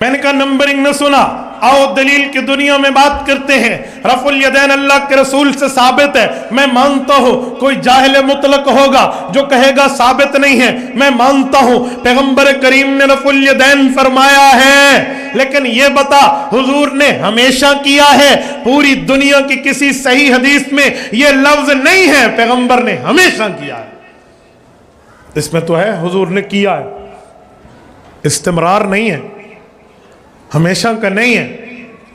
मैंने कहा नंबरिंग न सुना, आओ दलील की दुनिया में बात करते हैं। रफुल यदैन अल्लाह के रसूल से साबित है, मैं मानता हूं। कोई जाहिल मुतलक होगा जो कहेगा साबित नहीं है, मैं मानता हूं पैगंबर करीम ने रफुल यदैन फरमाया है, लेकिन ये बता हुजूर ने हमेशा किया है? पूरी दुनिया की किसी सही हदीस में ये लफ्ज नहीं है, पैगंबर ने हमेशा किया है। इसमें तो है हुजूर ने किया है, इस्तिमरार नहीं है, हमेशा का नहीं है,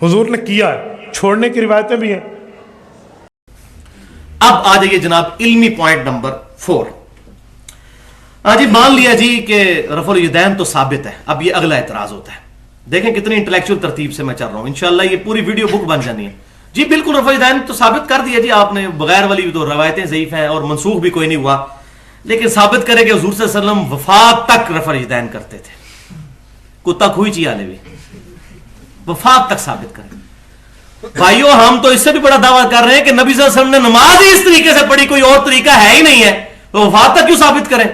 हुजूर ने किया है। छोड़ने की रिवायतें भी हैं। अब आ जाइए जनाब इल्मी पॉइंट नंबर 4। आज मान लिया जी कि रफुल यदैन तो साबित है, अब ये अगला एतराज होता है। देखें कितनी इंटेलेक्चुअल तरतीब से मैं चल रहा हूं, इंशाल्लाह ये पूरी वीडियो बुक बन जानी है जी। बिल्कुल रफुल यदैन तो साबित कर दिया जी आपने, बगैर वाली तो रवायतें ज़ईफ हैं और मनसूख भी कोई नहीं हुआ, लेकिन साबित करे कि हुजूर सल्लल्लाहु अलैहि वसल्लम वफात तक रफुल यदैन करते थे। कुत्ता खुई चियाले भी वफात तक साबित करें। भाइयों हम तो इससे भी बड़ा दावा कर रहे हैं कि नबी सल्लल्लाहु अलैहि वसल्लम ने नमाज ही इस तरीके से पढ़ी, कोई और तरीका है ही नहीं है, तो वफात तक क्यों साबित करें?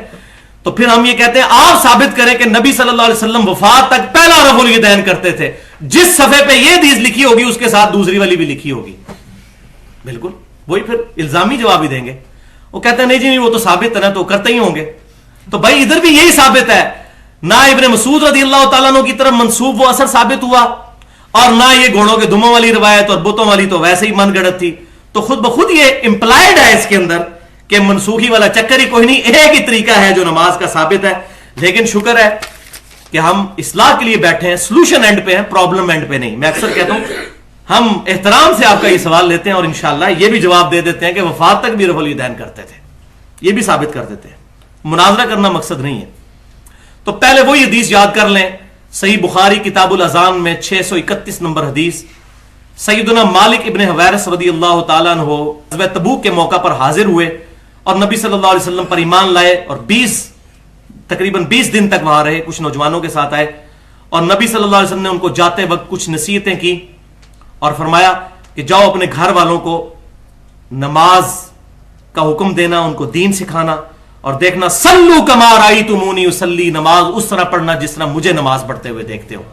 तो फिर हम ये कहते हैं आप साबित करें कि नबी सल्लल्लाहु अलैहि वसल्लम वफात तक पहला रफुल यदैन करते थे। जिस सफे पे ये हदीस लिखी होगी उसके साथ दूसरी वाली भी लिखी होगी, बिल्कुल वही फिर इल्जामी जवाब ही देंगे। वो कहते हैं नहीं जी नहीं, वो तो साबित है ना, तो करते ही होंगे। तो भाई इधर भी यही साबित है ना, इब्ने मसूद रज़ियल्लाहु ताला अन्हु की तरफ मंसूब वो असर साबित हुआ, और ना ये घोड़ों के दुमों वाली रवायत और बुतों वाली तो वैसे ही मनगढ़ंत थी। तो खुद बखुद ये इंप्लाइड है इसके अंदर कि मनसूखी वाला चक्कर ही कोई नहीं, एक ही तरीका है जो नमाज का साबित है। लेकिन शुक्र है कि हम इस्लाह के लिए बैठे हैं, सोल्यूशन एंड पे हैं, प्रॉब्लम एंड पे नहीं। मैं अक्सर कहता हूं हम एहतराम से आपका ये सवाल लेते हैं और इंशाल्लाह ये भी जवाब दे देते हैं कि वफात तक भी रफुल यदैन करते थे, ये भी साबित कर देते हैं। मुनाजरा करना मकसद नहीं है। तो पहले वही हदीस याद कर लें, सही बुखारी किताबुल अज़ान में 631 नंबर हदीस। सैयदना मालिक इब्न हुवैरिस रज़ियल्लाहु ताला अन्हु ग़ज़वा तबूक के मौका पर हाजिर हुए और नबी सल्लल्लाहु अलैहि वसल्लम पर ईमान लाए और तकरीबन 20 दिन तक वहां रहे, कुछ नौजवानों के साथ आए और नबी सल्लल्लाहु अलैहि वसल्लम ने उनको जाते वक्त कुछ नसीहतें की और फरमाया कि जाओ अपने घर वालों को नमाज का हुक्म देना, उनको दीन सिखाना और देखना सल्लू कमा रायतुमूनी उसल्ली, नमाज उस तरह पढ़ना जिस तरह मुझे नमाज पढ़ते हुए देखते हो।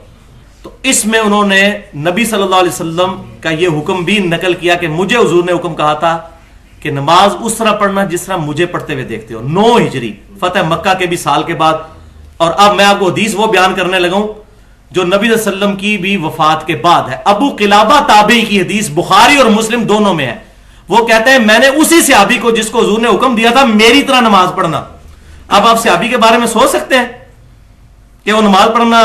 तो इसमें उन्होंने नबी सल्लल्लाहु अलैहि वसल्लम का यह हुक्म भी नकल किया कि मुझे हुजूर ने हुक्म कहा था कि नमाज उस तरह पढ़ना जिस तरह मुझे पढ़ते हुए देखते हो। 9 हिजरी फतेह मक्का के भी साल के बाद। और अब मैं आपको हदीस वो बयान करने लगा हूं जो नबी सल्लल्लाहु अलैहि वसल्लम की भी वफात के बाद है। अबू किलाबा ताबी की हदीस बुखारी और मुस्लिम दोनों में है। वो कहते हैं मैंने उसी सहाबी को जिसको हुजूर ने हुक्म दिया था मेरी तरह नमाज पढ़ना। अब आप सहाबी के बारे में सोच सकते हैं कि वो नमाज पढ़ना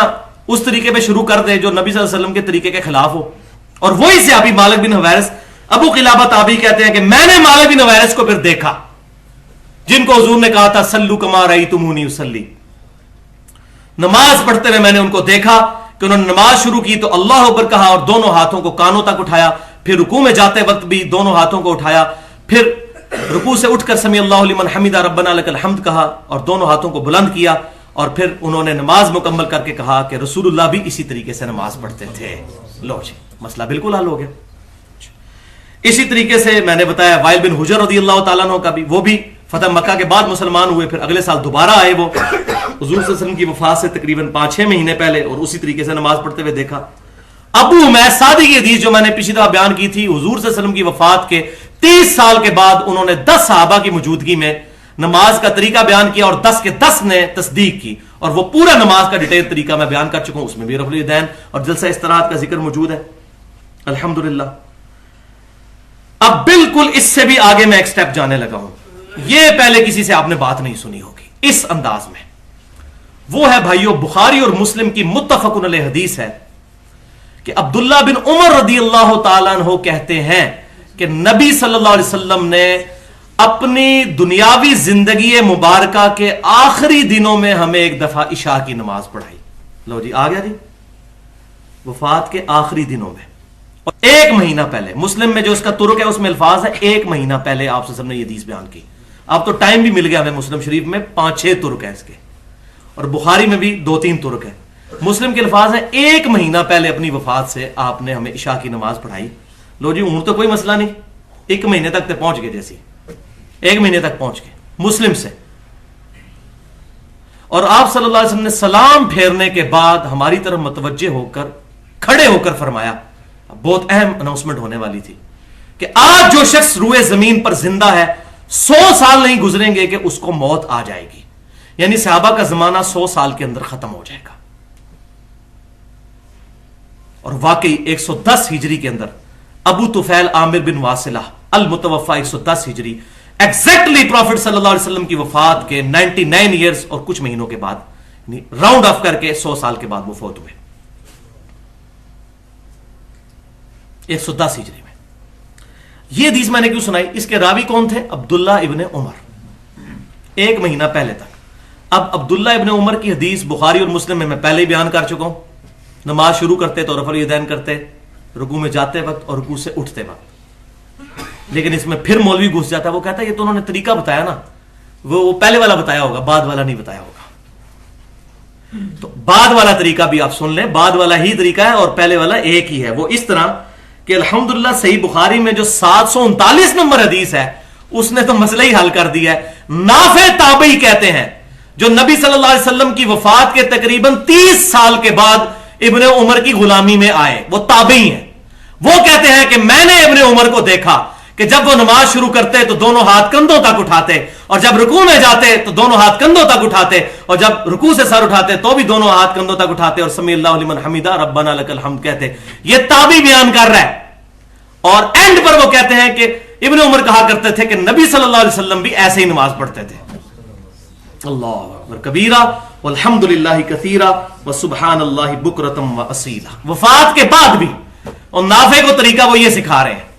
उस तरीके पे शुरू कर दे जो नबी सल्लल्लाहु अलैहि वसल्लम के तरीके के खिलाफ हो। और वही सहाबी मालिक बिन हुवैरिस अबू किलाबा ताबी कहते हैं कि मैंने मालिक बिन हुवैरिस को फिर देखा जिनको हुजूर ने कहा था सल्लू कमा रअयतुमूनी उसल्ली, नमाज पढ़ते हुए मैंने उनको देखा कि उन्होंने नमाज शुरू की तो अल्लाह अकबर कहा और दोनों हाथों को कानों तक उठाया, फिर रुकू में जाते वक्त भी दोनों हाथों को उठाया, फिर रुकू से उठकर समी अल्लाहु लिमन हमिदा रब्बना लकल हम्द कहा और दोनों हाथों को बुलंद किया और फिर उन्होंने नमाज मुकम्मल करके कहा कि रसूलुल्लाह भी इसी तरीके से नमाज पढ़ते थे। लो जी मसला बिल्कुल हल हो गया। इसी तरीके से मैंने बताया वाइल बिन हुजर रज़ियल्लाहु ताला अन्हु का भी, वो भी फतह मक्का के बाद मुसलमान हुए, फिर अगले साल दोबारा आए वो हुजूर सल्लल्लाहु अलैहि वसल्लम की वफात से तकरीबन 5-6 महीने पहले और उसी तरीके से नमाज पढ़ते हुए देखा। अबू उमैर सादी की हदीस जो मैंने पिछली दफा बयान की थी, हुजूर सल्लल्लाहु अलैहि वसल्लम की वफात के 30 साल के बाद उन्होंने 10 सहाबा की मौजूदगी में नमाज का तरीका बयान किया और 10 के 10 ने तस्दीक की और वो पूरा नमाज का डिटेल तरीका मैं बयान कर चुका हूं, उसमें भी रफुल यदैन और जलसा इस्तराहत का जिक्र मौजूद है अल्हम्दुलिल्लाह। अब बिल्कुल इससे भी आगे मैं एक स्टेप जाने लगा हूं, यह पहले किसी से आपने बात नहीं सुनी होगी इस अंदाज में। वो है भाइयों बुखारी और मुस्लिम की मुत्तफकुन अलैह हदीस है कि अब्दुल्ला बिन उमर रज़ियल्लाहु ताला अन्हु कहते हैं कि नबी सल्लल्लाहु अलैहि वसल्लम ने अपनी दुनियावी जिंदगी मुबारका के आखिरी दिनों में हमें एक दफा इशा की नमाज पढ़ाई। लो जी आ गया जी, वफात के आखिरी दिनों में और 1 महीना पहले। मुस्लिम में जो इसका तुरुक है उसमें अल्फाज है 1 महीना पहले आप सबने ये हदीस बयान की। अब तो टाइम भी मिल गया हमें, मुस्लिम शरीफ में 5-6 तुरुक है इसके और बुखारी में भी 2-3 तुरुक है। मुस्लिम के अल्फाज है 1 महीना पहले अपनी वफात से आपने हमें इशा की नमाज पढ़ाई। लो जी हूं तो कोई मसला नहीं, 1 महीने तक तो पहुंच गए, जैसी 1 महीने तक पहुंच गए मुस्लिम से। اور آپ صلی اللہ علیہ وسلم نے سلام پھیرنے کے بعد ہماری طرف متوجہ ہو کر کھڑے ہو کر فرمایا، بہت اہم اناؤنسمنٹ ہونے والی تھی، کہ آج جو شخص روئے زمین پر زندہ ہے 100 سال نہیں گزریں گے کہ اس کو موت آ جائے گی، یعنی صحابہ کا زمانہ 100 سال کے اندر ختم ہو جائے گا۔ اور واقعی 110 ہجری کے اندر ابو طفیل عامر بن واصلہ المتوفا 110 ہجری ایگزیکٹلی پروفٹ صلی اللہ علیہ وسلم کی وفات کے 99 ایئرز اور کچھ مہینوں کے بعد، راؤنڈ آف کر کے 100 سال کے بعد وہ فوت ہوئے 110 ہجری میں۔ یہ حدیث میں نے کیوں سنائی؟ اس کے راوی کون تھے؟ عبداللہ ابن عمر، ایک مہینہ پہلے تک۔ اب عبداللہ ابن عمر کی حدیث بخاری اور مسلم میں پہلے ہی بیان کر چکا ہوں، نماز شروع کرتے تو رفع الیدین کرتے، رکوع میں جاتے وقت اور رکوع سے اٹھتے وقت۔ لیکن اس میں پھر مولوی گھس جاتا ہے، وہ کہتا ہے یہ تو انہوں نے طریقہ بتایا نا، وہ پہلے والا بتایا ہوگا، بعد والا نہیں بتایا ہوگا۔ تو بعد والا طریقہ بھی آپ سن لیں، بعد والا ہی طریقہ ہے اور پہلے والا ایک ہی ہے۔ وہ اس طرح کہ الحمدللہ صحیح بخاری میں جو 739 نمبر حدیث ہے اس نے تو مسئلہ ہی حل کر دیا ہے۔ نافع تابعی کہتے ہیں جو نبی صلی اللہ علیہ وسلم کی وفات کے تقریباً 30 سال کے بعد ابن عمر کی غلامی میں آئے، وہ تابعی ہیں۔ وہ کہتے ہیں کہ میں نے ابن عمر کو دیکھا کہ جب وہ نماز شروع کرتے تو دونوں ہاتھ کندھوں تک اٹھاتے، اور جب رکوع میں جاتے تو دونوں ہاتھ کندھوں تک اٹھاتے، اور جب رکوع سے سر اٹھاتے تو بھی دونوں ہاتھ کندھوں تک اٹھاتے اور سمی اللہ لمن حمیدہ ربنا لک الحمد کہتے۔ یہ تابعی بیان کر رہا ہے، اور اینڈ پر وہ کہتے ہیں کہ ابن عمر کہا کرتے تھے کہ نبی صلی اللہ علیہ وسلم بھی ایسے ہی نماز پڑھتے تھے۔ اللہ اکبر کبیرہ والحمد للہ کثیرہ وسبحان اللہ بکرۃ واصیلا۔ وفات کے بعد بھی، اور نافع کو طریقہ وہ یہ سکھا رہے ہیں۔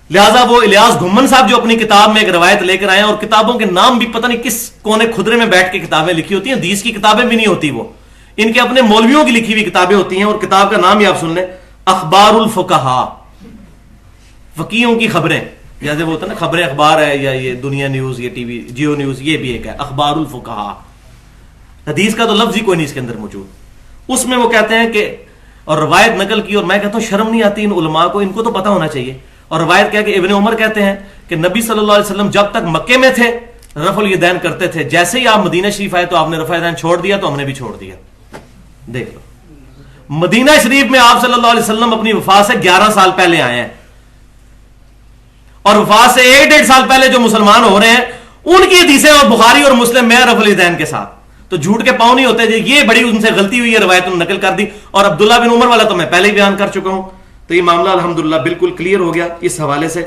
لہذا وہ الیاس گھمن صاحب جو اپنی کتاب میں ایک روایت لے کر آئے ہیں، اور کتابوں کے نام بھی پتہ نہیں کس کونے کھدرے میں بیٹھ کے کتابیں لکھی ہوتی ہیں، حدیث کی کتابیں بھی نہیں ہوتی، وہ ان کے اپنے مولویوں کی لکھی ہوئی کتابیں ہوتی ہیں، اور کتاب کا نام ہی آپ سن لیں، اخبار الفقہاء، فقیہوں کی خبریں، جیسے وہ ہوتا ہے نا خبریں اخبار ہے، یا یہ دنیا نیوز، یہ ٹی وی جیو نیوز، یہ بھی ایک ہے اخبار الفقہاء۔ حدیث کا تو لفظ ہی کوئی نہیں اس کے اندر موجود۔ اس میں وہ کہتے ہیں کہ، اور روایت نقل کی، اور میں کہتا ہوں شرم نہیں آتی ان علماء کو، ان کو تو پتہ ہونا چاہیے۔ اور روایت کیا کہ ابن عمر کہتے ہیں کہ نبی صلی اللہ علیہ وسلم جب تک مکے میں تھے رفع الیدین کرتے تھے، جیسے ہی آپ مدینہ شریف آئے تو آپ نے رفع الیدین چھوڑ دیا، تو ہم نے بھی چھوڑ دیا۔ دیکھ لو، مدینہ شریف میں آپ صلی اللہ علیہ وسلم اپنی وفات سے 11 سال پہلے آئے ہیں، اور وفات سے 1-1.5 سال پہلے جو مسلمان ہو رہے ہیں ان کی حدیثیں اور بخاری اور مسلم میں رفع الیدین کے ساتھ، تو جھوٹ کے پاؤں نہیں ہوتے۔ یہ بڑی ان سے غلطی ہوئی ہے، روایت نقل کر دی۔ اور عبداللہ بن عمر والا تو میں پہلے ہی بیان کر چکا ہوں، تو یہ معاملہ الحمدللہ بالکل کلیئر ہو گیا اس حوالے سے۔